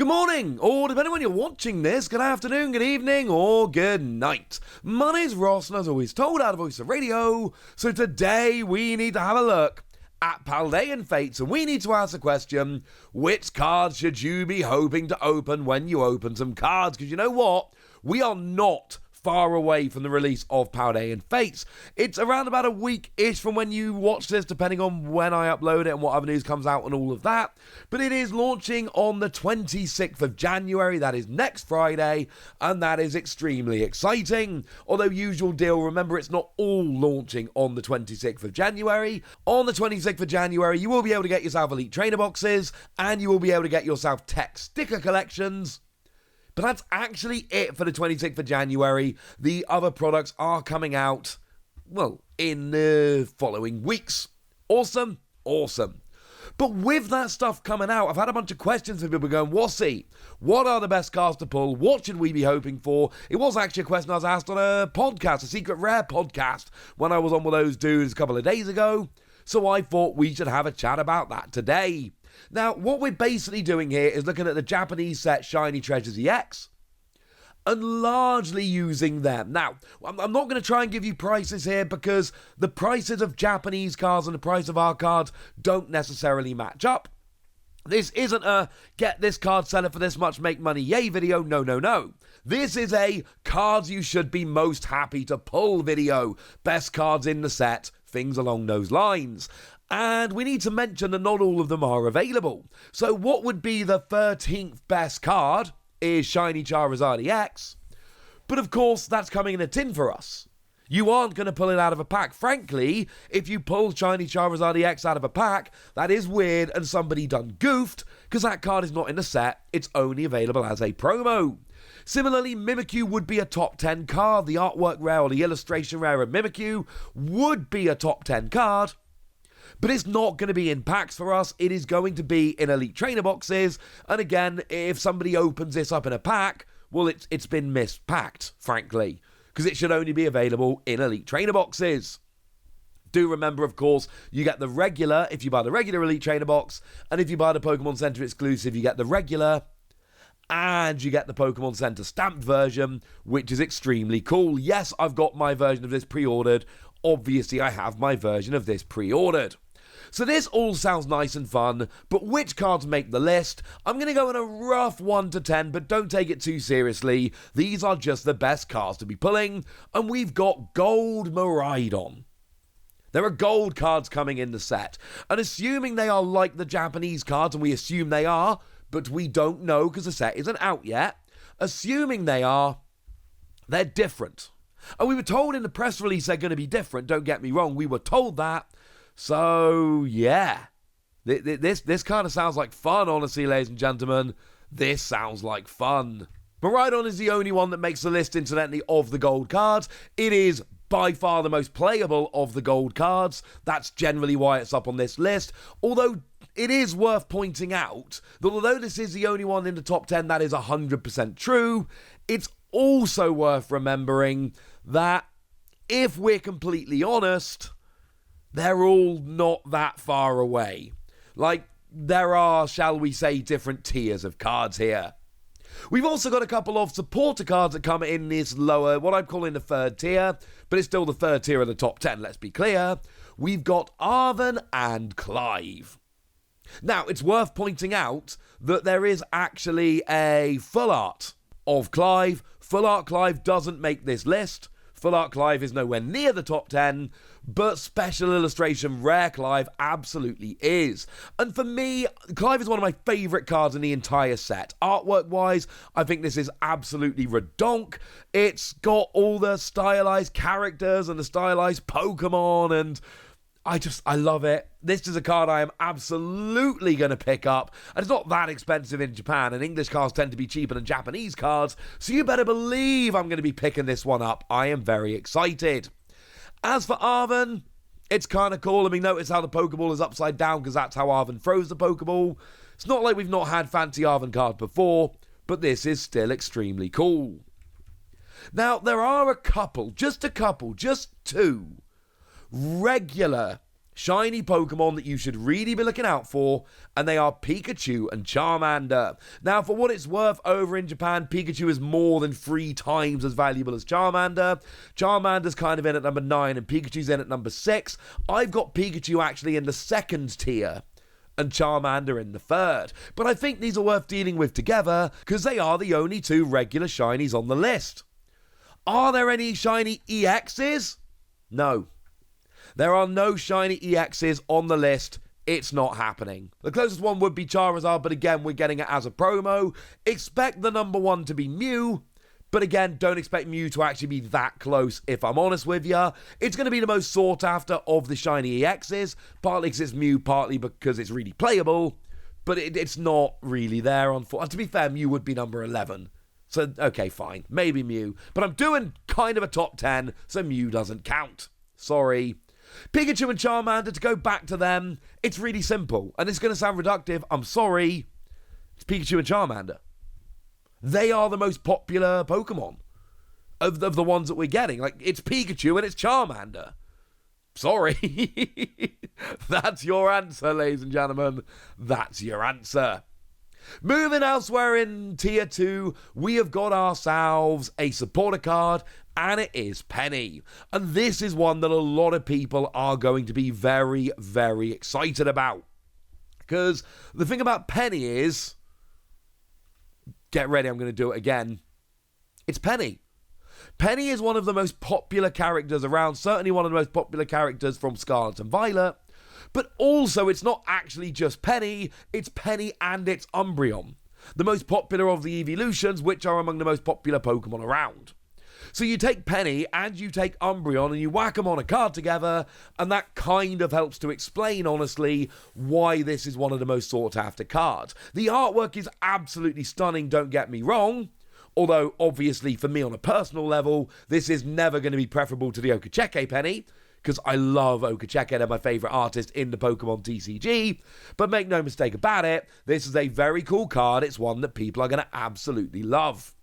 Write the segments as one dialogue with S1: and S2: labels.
S1: Good morning, or depending on when you're watching this, good afternoon, good evening, or good night. My name's Ross, and as always told, out of Voice of Radio, so today we need to have a look at Paldean Fates, and we need to ask the question, which cards should you be hoping to open when you open some cards? Because you know what? We are not far away from the release of Paldean Fates. It's around about a week-ish from when you watch this, depending on when I upload it and what other news comes out and all of that. But it is launching on the 26th of January. That is next Friday, and that is extremely exciting. Although, usual deal, remember it's not all launching on the 26th of January. On the 26th of January, you will be able to get yourself Elite Trainer boxes, and you will be able to get yourself tech sticker collections. But that's actually it for the 26th of January. The other products are coming out, well, in the following weeks. Awesome, awesome. But with that stuff coming out, I've had a bunch of questions from people going, Wassy, what are the best cards to pull? What should we be hoping for? It was actually a question I was asked on a podcast, a Secret Rare podcast, when I was on with those dudes a couple of days ago. So I thought we should have a chat about that today. Now, what we're basically doing here is looking at the Japanese set Shiny Treasures EX and largely using them. Now, I'm not going to try and give you prices here because the prices of Japanese cards and the price of our cards don't necessarily match up. This isn't a get this card, sell it for this much, make money, yay video. No. This is a cards you should be most happy to pull video. Best cards in the set, things along those lines. And we need to mention that not all of them are available. So what would be the 13th best card is Shiny Charizard EX. But of course, that's coming in a tin for us. You aren't going to pull it out of a pack. Frankly, if you pull Shiny Charizard EX out of a pack, that is weird and somebody done goofed, because that card is not in the set, it's only available as a promo. Similarly, Mimikyu would be a top 10 card. The artwork rare or the illustration rare of Mimikyu would be a top 10 card. But it's not going to be in packs for us. It is going to be in Elite Trainer boxes. And again, if somebody opens this up in a pack, well, it's been mispacked, frankly. Because it should only be available in Elite Trainer boxes. Do remember, of course, you get the regular if you buy the regular Elite Trainer box. And if you buy the Pokemon Center exclusive, you get the regular. And you get the Pokemon Center stamped version, which is extremely cool. Yes, I've got my version of this pre-ordered. Obviously, I have my version of this pre-ordered. So this all sounds nice and fun, but which cards make the list? I'm going to go in a rough 1 to 10, but don't take it too seriously. These are just the best cards to be pulling, and we've got Gold Miraidon. There are gold cards coming in the set, and assuming they are like the Japanese cards, and we assume they are, but we don't know because the set isn't out yet, assuming they are, they're different. And we were told in the press release they're going to be different, don't get me wrong, we were told that. So, yeah, this kind of sounds like fun, honestly, ladies and gentlemen. This sounds like fun. Miraidon is the only one that makes the list, incidentally, of the gold cards. It is by far the most playable of the gold cards. That's generally why it's up on this list. Although, it is worth pointing out that although this is the only one in the top 10 that is 100% true, it's also worth remembering that, if we're completely honest, they're all not that far away. Like, there are, shall we say, different tiers of cards here. We've also got a couple of supporter cards that come in this lower, what I'm calling the third tier, but it's still the third tier of the top 10, let's be clear. We've got Arven and Clive. Now, it's worth pointing out that there is actually a full art of Clive. Full art Clive doesn't make this list. Full art Clive is nowhere near the top 10, but special illustration rare Clive absolutely is. And for me, Clive is one of my favourite cards in the entire set. Artwork-wise, I think this is absolutely redonk. It's got all the stylized characters and the stylized Pokemon, and I love it. This is a card I am absolutely going to pick up. And it's not that expensive in Japan, and English cards tend to be cheaper than Japanese cards, so you better believe I'm going to be picking this one up. I am very excited. As for Arven, it's kind of cool. I mean, notice how the Pokeball is upside down because that's how Arven throws the Pokeball. It's not like we've not had fancy Arven cards before, but this is still extremely cool. Now, there are just two regular shiny Pokemon that you should really be looking out for, and they are Pikachu and Charmander. Now, for what it's worth, over in Japan, Pikachu is more than 3 times as valuable as Charmander. Charmander's kind of in at number 9, and Pikachu's in at number 6. I've got Pikachu actually in the 2nd tier, and Charmander in the 3rd. But I think these are worth dealing with together, because they are the only 2 regular shinies on the list. Are there any shiny EXs? No. There are no shiny EXs on the list. It's not happening. The closest one would be Charizard, but again, we're getting it as a promo. Expect the number 1 to be Mew, but again, don't expect Mew to actually be that close, if I'm honest with you. It's going to be the most sought after of the shiny EXs, partly because it's Mew, partly because it's really playable, but it's not really there. To be fair, Mew would be number 11. So, okay, fine. Maybe Mew. But I'm doing kind of a top 10, so Mew doesn't count. Sorry. Pikachu and Charmander, to go back to them, it's really simple. And it's going to sound reductive. I'm sorry. It's Pikachu and Charmander. They are the most popular Pokemon of the ones that we're getting. Like, it's Pikachu and it's Charmander. Sorry. That's your answer, ladies and gentlemen. That's your answer. Moving elsewhere in Tier 2, we have got ourselves a supporter card, and it is Penny. And this is one that a lot of people are going to be very, very excited about. Because the thing about Penny is, get ready, I'm going to do it again. It's Penny. Penny is one of the most popular characters around, certainly one of the most popular characters from Scarlet and Violet. But also, it's not actually just Penny, it's Penny and it's Umbreon, the most popular of the evolutions, which are among the most popular Pokemon around. So you take Penny and you take Umbreon and you whack them on a card together, and that kind of helps to explain, honestly, why this is one of the most sought after cards. The artwork is absolutely stunning, don't get me wrong. Although, obviously, for me on a personal level, this is never going to be preferable to the Okacheke Penny, because I love Okacheke, they're my favourite artist in the Pokemon TCG. But make no mistake about it, this is a very cool card. It's one that people are going to absolutely love.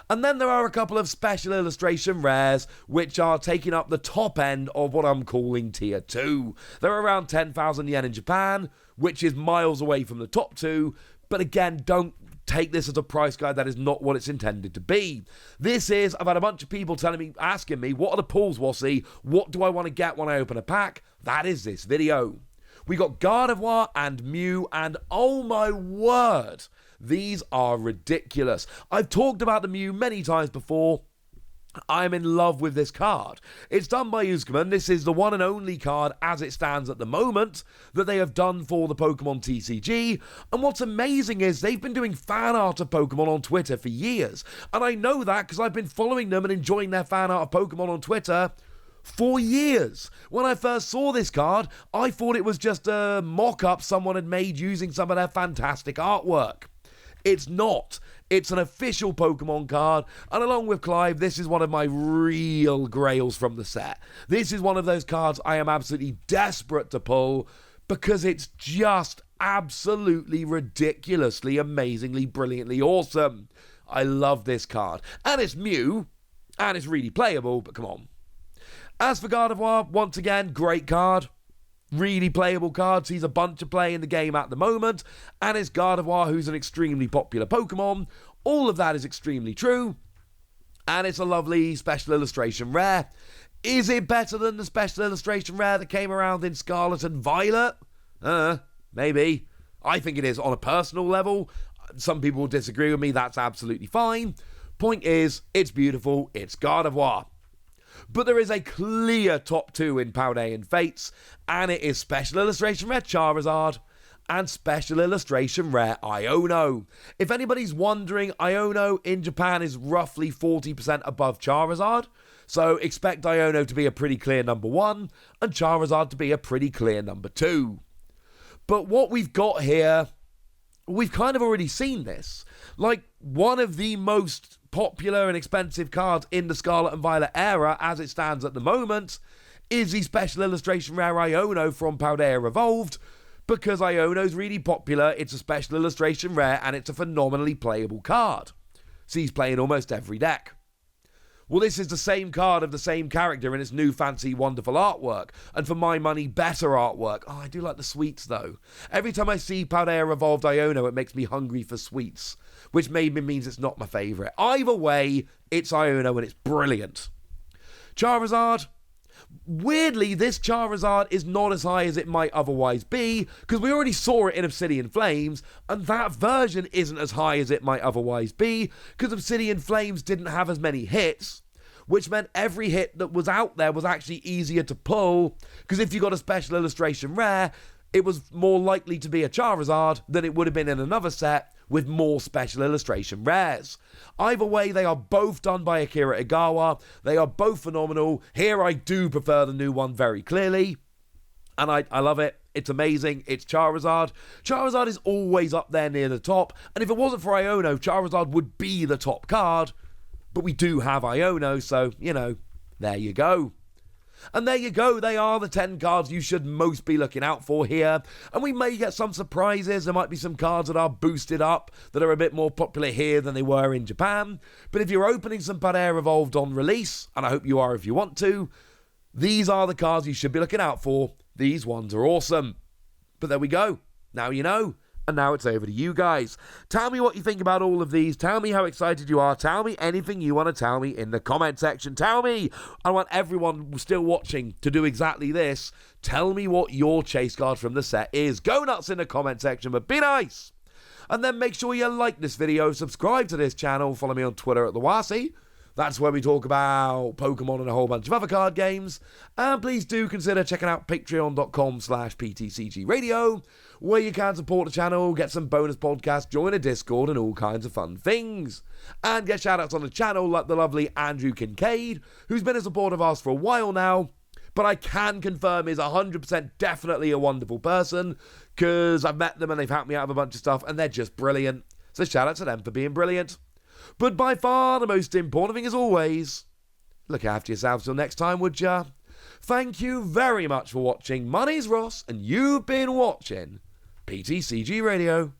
S1: And then there are a couple of special illustration rares, which are taking up the top end of what I'm calling Tier 2. They're around 10,000 yen in Japan, which is miles away from the top 2. But again, don't take this as a price guide. That is not what it's intended to be. This is, I've had a bunch of people asking me, what are the pulls, Wassy? What do I want to get when I open a pack? That is this video. We got Gardevoir and Mew, and oh my word, these are ridiculous. I've talked about the Mew many times before. I'm in love with this card. It's done by Uzcoman. This is the one and only card as it stands at the moment that they have done for the Pokemon TCG. And what's amazing is they've been doing fan art of Pokemon on Twitter for years. And I know that because I've been following them and enjoying their fan art of Pokemon on Twitter for years. When I first saw this card, I thought it was just a mock-up someone had made using some of their fantastic artwork. It's not. It's an official Pokemon card, and along with Clive, this is one of my real grails from the set. This is one of those cards I am absolutely desperate to pull because it's just absolutely ridiculously, amazingly, brilliantly awesome. I love this card. And it's Mew, and it's really playable, but come on. As for Gardevoir, once again, great card. Really playable card, sees a bunch of play in the game at the moment, and it's Gardevoir, who's an extremely popular Pokemon. All of that is extremely true, and it's a lovely special illustration rare. Is it better than the special illustration rare that came around in Scarlet and Violet? Maybe. I think it is on a personal level. Some people will disagree with me, that's absolutely fine. Point is, it's beautiful, it's Gardevoir. But there is a clear top 2 in Paldean Fates, and it is Special Illustration Rare Charizard and Special Illustration Rare Iono. If anybody's wondering, Iono in Japan is roughly 40% above Charizard, so expect Iono to be a pretty clear number 1 and Charizard to be a pretty clear number 2. But what we've got here, we've kind of already seen this. Like, one of the most popular and expensive cards in the Scarlet and Violet era, as it stands at the moment, is the Special Illustration Rare Iono from Paldea Evolved, because Iono's really popular, it's a Special Illustration Rare, and it's a phenomenally playable card. So he's playing almost every deck. Well, this is the same card of the same character in its new fancy wonderful artwork, and for my money, better artwork. Oh, I do like the sweets though. Every time I see Paldean Evolved Iono, it makes me hungry for sweets, which maybe means it's not my favourite. Either way, it's Iono and it's brilliant. Charizard. Weirdly, this Charizard is not as high as it might otherwise be, because we already saw it in Obsidian Flames, and that version isn't as high as it might otherwise be, because Obsidian Flames didn't have as many hits, which meant every hit that was out there was actually easier to pull, because if you got a special illustration rare, it was more likely to be a Charizard than it would have been in another set with more special illustration rares. Either way, they are both done by Akira Igawa. They are both phenomenal. Here, I do prefer the new one very clearly, and I love it. It's amazing. It's Charizard. Charizard is always up there near the top, and if it wasn't for Iono, Charizard would be the top card, but we do have Iono, so, you know, there you go. And there you go, they are the 10 cards you should most be looking out for here. And we may get some surprises. There might be some cards that are boosted up that are a bit more popular here than they were in Japan. But if you're opening some Paldean Evolved on release, and I hope you are if you want to, these are the cards you should be looking out for. These ones are awesome. But there we go. Now you know. And now it's over to you guys. Tell me what you think about all of these. Tell me how excited you are. Tell me anything you want to tell me in the comment section. Tell me. I want everyone still watching to do exactly this. Tell me what your chase card from the set is. Go nuts in the comment section, but be nice. And then make sure you like this video, subscribe to this channel, follow me on Twitter at TheWasi. That's where we talk about Pokemon and a whole bunch of other card games. And please do consider checking out patreon.com/PTCG Radio, where you can support the channel, get some bonus podcasts, join a Discord, and all kinds of fun things. And get shoutouts on the channel like the lovely Andrew Kincaid, who's been a supporter of ours for a while now, but I can confirm is 100% definitely a wonderful person, because I've met them and they've helped me out with a bunch of stuff, and they're just brilliant. So shout out to them for being brilliant. But by far the most important thing, as always, look after yourselves till next time, would ya? Thank you very much for watching. My name's Ross, and you've been watching PTCG Radio.